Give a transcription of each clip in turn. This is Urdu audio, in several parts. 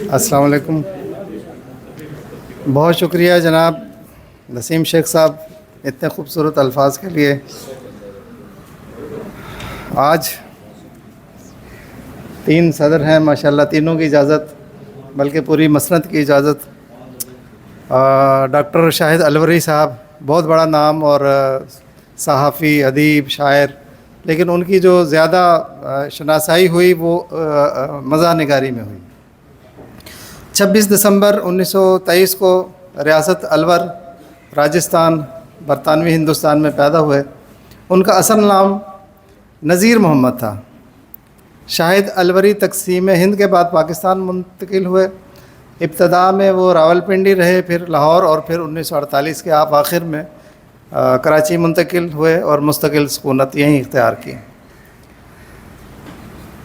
السلام علیکم. بہت شکریہ جناب نسیم شیخ صاحب اتنے خوبصورت الفاظ کے لیے. آج 3 صدر ہیں ماشاءاللہ، تینوں کی اجازت بلکہ پوری مسند کی اجازت. ڈاکٹر شاہد الوری صاحب بہت بڑا نام اور صحافی، ادیب، شاعر، لیکن ان کی جو زیادہ شناسائی ہوئی وہ مزاح نگاری میں ہوئی. 26 دسمبر 1923 کو ریاست الور، راجستھان، برطانوی ہندوستان میں پیدا ہوئے. ان کا اصل نام نذیر محمد تھا. شاہد الوری تقسیم ہند کے بعد پاکستان منتقل ہوئے. ابتدا میں وہ راولپنڈی رہے، پھر لاہور، اور پھر 1948 کے آخر میں کراچی منتقل ہوئے اور مستقل سکونت یہیں اختیار کی.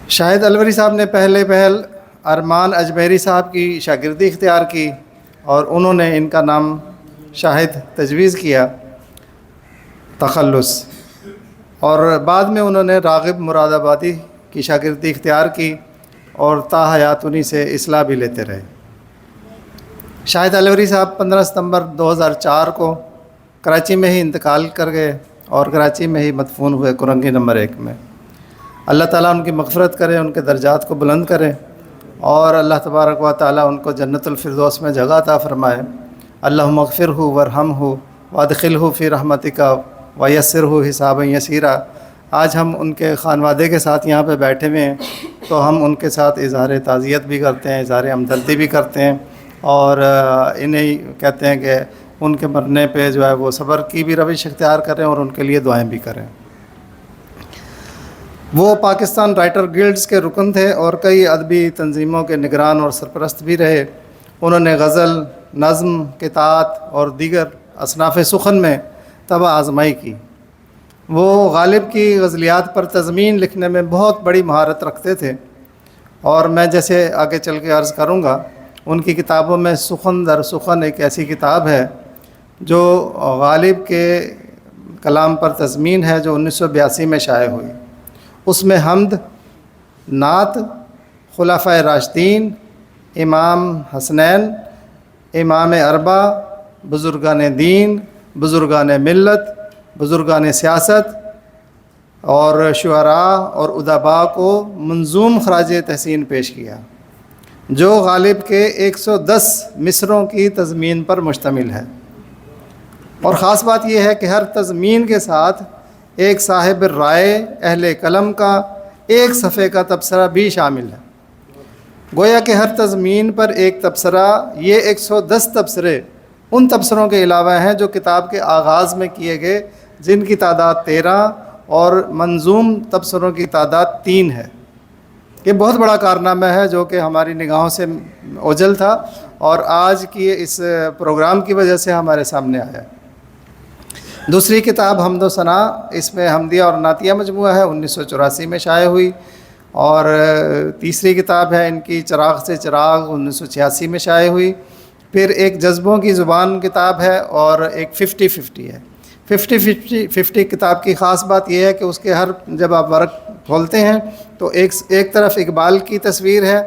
شاہد الوری صاحب نے پہل ارمان اجمیری صاحب کی شاگردی اختیار کی اور انہوں نے ان کا نام شاہد تجویز کیا تخلص، اور بعد میں انہوں نے راغب مراد آبادی کی شاگردی اختیار کی اور تا حیات انہی سے اصلاح بھی لیتے رہے. شاہد الوری صاحب 15 ستمبر 2004 کو کراچی میں ہی انتقال کر گئے اور کراچی میں ہی مدفون ہوئے کورنگی نمبر 1 میں. اللہ تعالیٰ ان کی مغفرت کرے، ان کے درجات کو بلند کرے، اور اللہ تبارک و تعالیٰ ان کو جنت الفردوس میں جگہ عطا فرمائے. اللہم اغفرہ ورحمہ وادخلہ فی رحمتک ویسرہ حسابا یسیرا. آج ہم ان کے خانوادے کے ساتھ یہاں پہ بیٹھے ہوئے ہیں تو ہم ان کے ساتھ اظہار تعزیت بھی کرتے ہیں، اظہار ہمدردی بھی کرتے ہیں، اور انہیں کہتے ہیں کہ ان کے مرنے پہ جو ہے وہ صبر کی بھی روش اختیار کریں اور ان کے لیے دعائیں بھی کریں. وہ پاکستان رائٹر گلڈز کے رکن تھے اور کئی ادبی تنظیموں کے نگران اور سرپرست بھی رہے. انہوں نے غزل، نظم، قطعات اور دیگر اصناف سخن میں طبع آزمائی کی. وہ غالب کی غزلیات پر تضمین لکھنے میں بہت بڑی مہارت رکھتے تھے، اور میں جیسے آگے چل کے عرض کروں گا ان کی کتابوں میں سخن در سخن ایک ایسی کتاب ہے جو غالب کے کلام پر تضمین ہے جو 1982 میں شائع ہوئی. اس میں حمد، نعت، خلفائے راشدین، امام حسنین، امام اربع، بزرگان دین، بزرگان ملت، بزرگان سیاست اور شعراء اور ادباء کو منظوم خراج تحسین پیش کیا، جو غالب کے 110 مصروں کی تضمین پر مشتمل ہے. اور خاص بات یہ ہے کہ ہر تضمین کے ساتھ ایک صاحب رائے اہل قلم کا ایک صفحے کا تبصرہ بھی شامل ہے. گویا کہ ہر تضمین پر ایک تبصرہ. یہ 110 تبصرے ان تبصروں کے علاوہ ہیں جو کتاب کے آغاز میں کیے گئے، جن کی تعداد 13 اور منظوم تبصروں کی تعداد 3 ہے. یہ بہت بڑا کارنامہ ہے جو کہ ہماری نگاہوں سے اوجھل تھا اور آج کی اس پروگرام کی وجہ سے ہمارے سامنے آیا. دوسری کتاب حمد و ثنا، اس میں حمدیہ اور نعتیہ مجموعہ ہے، 1984 میں شائع ہوئی. اور تیسری کتاب ہے ان کی چراغ سے چراغ، 1986 میں شائع ہوئی. پھر ایک جذبوں کی زبان کتاب ہے اور ایک 50-50 ہے. 50-50 کتاب کی خاص بات یہ ہے کہ اس کے جب آپ ورق کھولتے ہیں تو ایک طرف اقبال کی تصویر ہے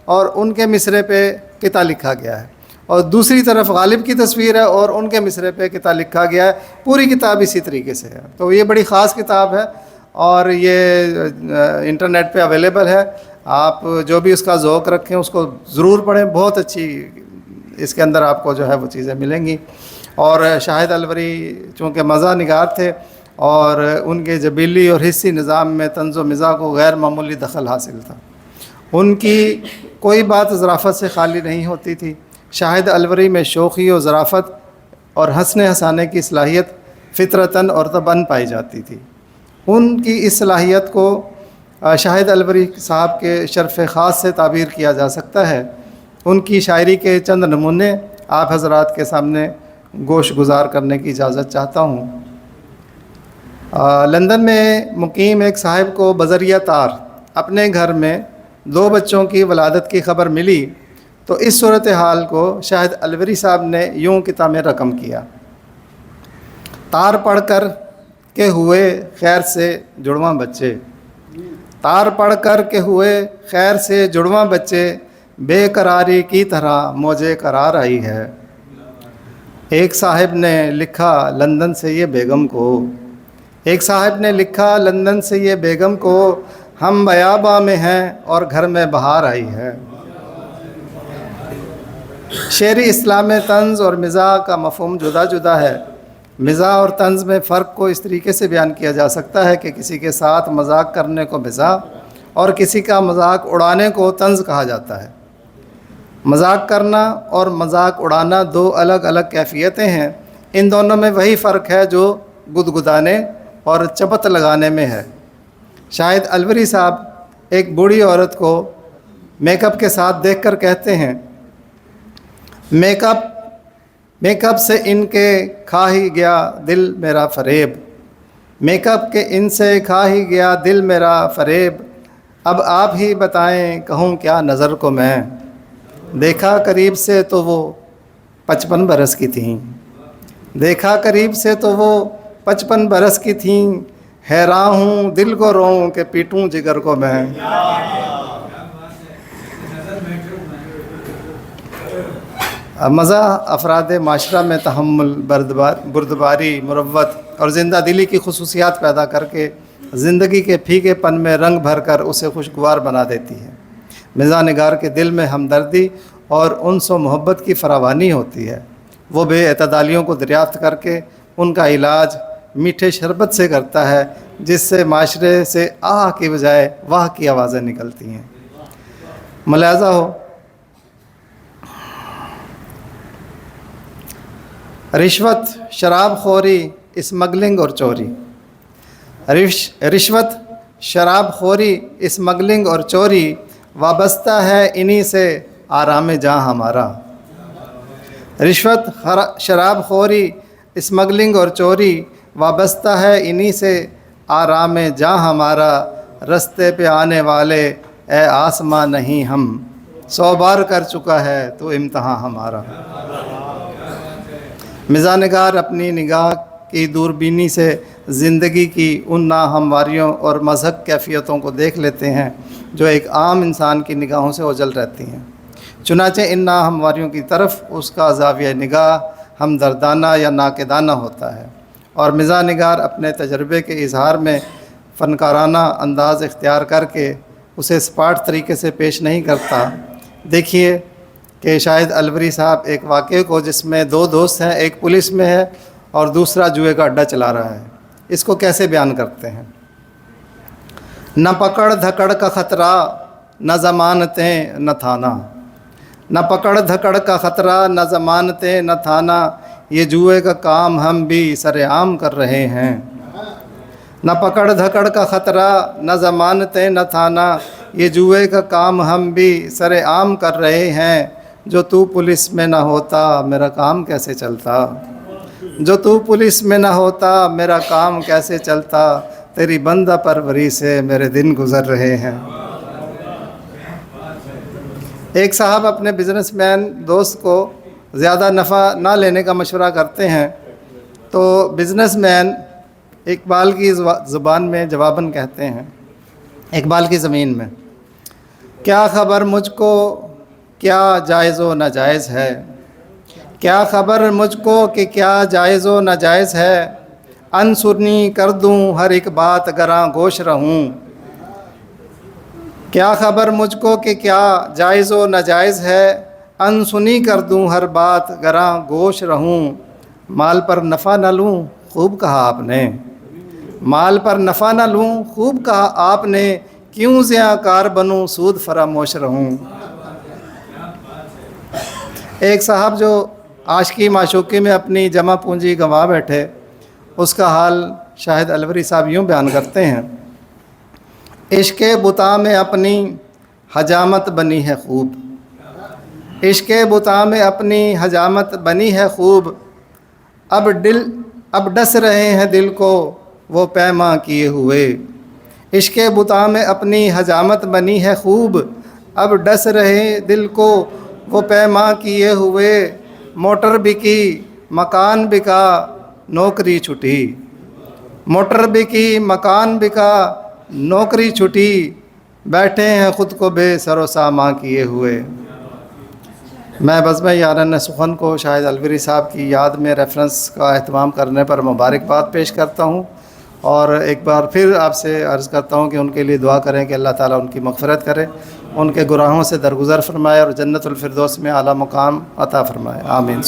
اور ان کے مصرے پہ قطعہ لکھا گیا ہے، اور دوسری طرف غالب کی تصویر ہے اور ان کے مصرے پہ قطعہ لکھا گیا ہے. پوری کتاب اسی طریقے سے ہے. تو یہ بڑی خاص کتاب ہے اور یہ انٹرنیٹ پہ اویلیبل ہے. آپ جو بھی اس کا ذوق رکھیں اس کو ضرور پڑھیں. بہت اچھی اس کے اندر آپ کو جو ہے وہ چیزیں ملیں گی. اور شاہد الوری چونکہ مزاح نگار تھے اور ان کے جبیلی اور حسی نظام میں طنز و مزاح کو غیر معمولی دخل حاصل تھا. ان کی کوئی بات ظرافت سے خالی نہیں ہوتی تھی. شاہد الوری میں شوخی و ظرافت اور ہنسنے ہنسانے کی صلاحیت فطرتاً اور طبعاً پائی جاتی تھی. ان کی اس صلاحیت کو شاہد الوری صاحب کے شرف خاص سے تعبیر کیا جا سکتا ہے. ان کی شاعری کے چند نمونے آپ حضرات کے سامنے گوش گزار کرنے کی اجازت چاہتا ہوں. لندن میں مقیم ایک صاحب کو بذریعہ تار اپنے گھر میں 2 بچوں کی ولادت کی خبر ملی تو اس صورتحال کو شاہد الوری صاحب نے یوں کتاب میں رقم کیا: تار پڑھ کر کے ہوئے خیر سے جڑواں بچے، تار پڑھ کر کے ہوئے خیر سے جڑواں بچے، بے قراری کی طرح موجے قرار آئی ہے۔ ایک صاحب نے لکھا لندن سے یہ بیگم کو، ایک صاحب نے لکھا لندن سے یہ بیگم کو، ہم بیاباں میں ہیں اور گھر میں بہار آئی ہے۔ شعری اسلام میں طنز اور مزاح کا مفہوم جدا جدا ہے۔ مزاح اور طنز میں فرق کو اس طریقے سے بیان کیا جا سکتا ہے کہ کسی کے ساتھ مذاق کرنے کو مزاح اور کسی کا مذاق اڑانے کو طنز کہا جاتا ہے۔ مذاق کرنا اور مذاق اڑانا دو الگ الگ کیفیتیں ہیں۔ ان دونوں میں وہی فرق ہے جو گدگدانے اور چپت لگانے میں ہے۔ شاہد الوری صاحب ایک بوڑھی عورت کو میک اپ کے ساتھ دیکھ کر کہتے ہیں، میک اپ سے ان کے کھا ہی گیا دل میرا فریب، میک اپ کے ان سے کھا ہی گیا دل میرا فریب، اب آپ ہی بتائیں کہوں کیا نظر کو میں، دیکھا قریب سے تو وہ 55 برس کی تھیں، دیکھا قریب سے تو وہ 55 برس کی تھیں، حیران ہوں دل کو روؤں کہ پیٹوں جگر کو میں۔ مزاح افراد معاشرہ میں تحمل، بردباری، مروت اور زندہ دلی کی خصوصیات پیدا کر کے زندگی کے پھیکے پن میں رنگ بھر کر اسے خوشگوار بنا دیتی ہے۔ مزاح نگار کے دل میں ہمدردی اور انس و محبت کی فراوانی ہوتی ہے۔ وہ بے اعتدالیوں کو دریافت کر کے ان کا علاج میٹھے شربت سے کرتا ہے، جس سے معاشرے سے آہ کی بجائے واہ کی آوازیں نکلتی ہیں۔ ملاحظہ ہو، رشوت، شراب خوری، اسمگلنگ اور چوری، رشوت، شراب خوری، اسمگلنگ اور چوری وابستہ ہے انہی سے آرام جاں ہمارا۔ رشوت، شراب خوری، اسمگلنگ اور چوری وابستہ ہے انہی سے آرام جاں ہمارا، رستے پہ آنے والے اے آسماں نہیں ہم، 100 بار کر چکا ہے تو امتحان ہمارا۔ مزاح نگار اپنی نگاہ کی دوربینی سے زندگی کی ان ناہمواریوں اور مضحک کیفیتوں کو دیکھ لیتے ہیں جو ایک عام انسان کی نگاہوں سے اوجھل رہتی ہیں۔ چنانچہ ان ناہمواریوں کی طرف اس کا زاویہ نگاہ ہمدردانہ یا ناقدانہ ہوتا ہے، اور مزاح نگار اپنے تجربے کے اظہار میں فنکارانہ انداز اختیار کر کے اسے سپاٹ طریقے سے پیش نہیں کرتا۔ دیکھیے کہ شاہد الوری صاحب ایک واقعے کو، جس میں 2 دوست ہیں، ایک پولیس میں ہے اور دوسرا جوئے کا اڈہ چلا رہا ہے، اس کو کیسے بیان کرتے ہیں۔ نہ پکڑ دھکڑ کا خطرہ، نہ ضمانتیں نہ تھانہ، نہ پکڑ دھکڑ کا خطرہ، نہ ضمانتیں نہ تھانہ، یہ جوئے کا کام ہم بھی سر عام کر رہے ہیں۔ نہ پکڑ دھکڑ کا خطرہ، نہ ضمانتیں نہ تھانہ، یہ جوئے کا کام ہم بھی سر عام کر رہے ہیں، جو تو پولیس میں نہ ہوتا میرا کام کیسے چلتا، جو تو پولیس میں نہ ہوتا میرا کام کیسے چلتا، تیری بندہ پروری سے میرے دن گزر رہے ہیں۔ ایک صاحب اپنے بزنس مین دوست کو زیادہ نفع نہ لینے کا مشورہ کرتے ہیں، تو بزنس مین اقبال کی زبان میں جواباً کہتے ہیں، اقبال کی زمین میں، کیا خبر مجھ کو کیا جائز و ناجائز ہے، کیا خبر مجھ کو کہ کیا جائز و ناجائز ہے، انسنی کر دوں ہر ایک بات گراں گوش رہوں، کیا خبر مجھ کو کہ کیا جائز و ناجائز ہے، انسنی کر دوں ہر بات گراں گوش رہوں، مال پر نفع نہ لوں خوب کہا آپ نے، مال پر نفع نہ لوں خوب کہا آپ نے، کیوں زیاں کار بنوں سود فراموش رہوں۔ ایک صاحب جو عاشقی معشوقی میں اپنی جمع پونجی گنوا بیٹھے، اس کا حال شاہد الوری صاحب یوں بیان کرتے ہیں، عشق بتا میں اپنی حجامت بنی ہے خوب، عشق بتا میں اپنی حجامت بنی ہے خوب، اب ڈس رہے ہیں دل کو وہ پیما کیے ہوئے، عشق بتا میں اپنی حجامت بنی ہے خوب، اب ڈس رہے دل کو وہ پیما کیے ہوئے، موٹر بکی مکان بکا نوکری چھٹی، موٹر بکی مکان بکا نوکری چھٹی، بیٹھے ہیں خود کو بے سر و ساما کیے ہوئے۔ میں بزمِ یاران سخن کو شاہد الوری صاحب کی یاد میں ریفرنس کا اہتمام کرنے پر مبارکباد پیش کرتا ہوں، اور ایک بار پھر آپ سے عرض کرتا ہوں کہ ان کے لیے دعا کریں کہ اللہ تعالیٰ ان کی مغفرت کرے، ان کے گناہوں سے درگزر فرمائے اور جنت الفردوس میں اعلیٰ مقام عطا فرمائے، آمین۔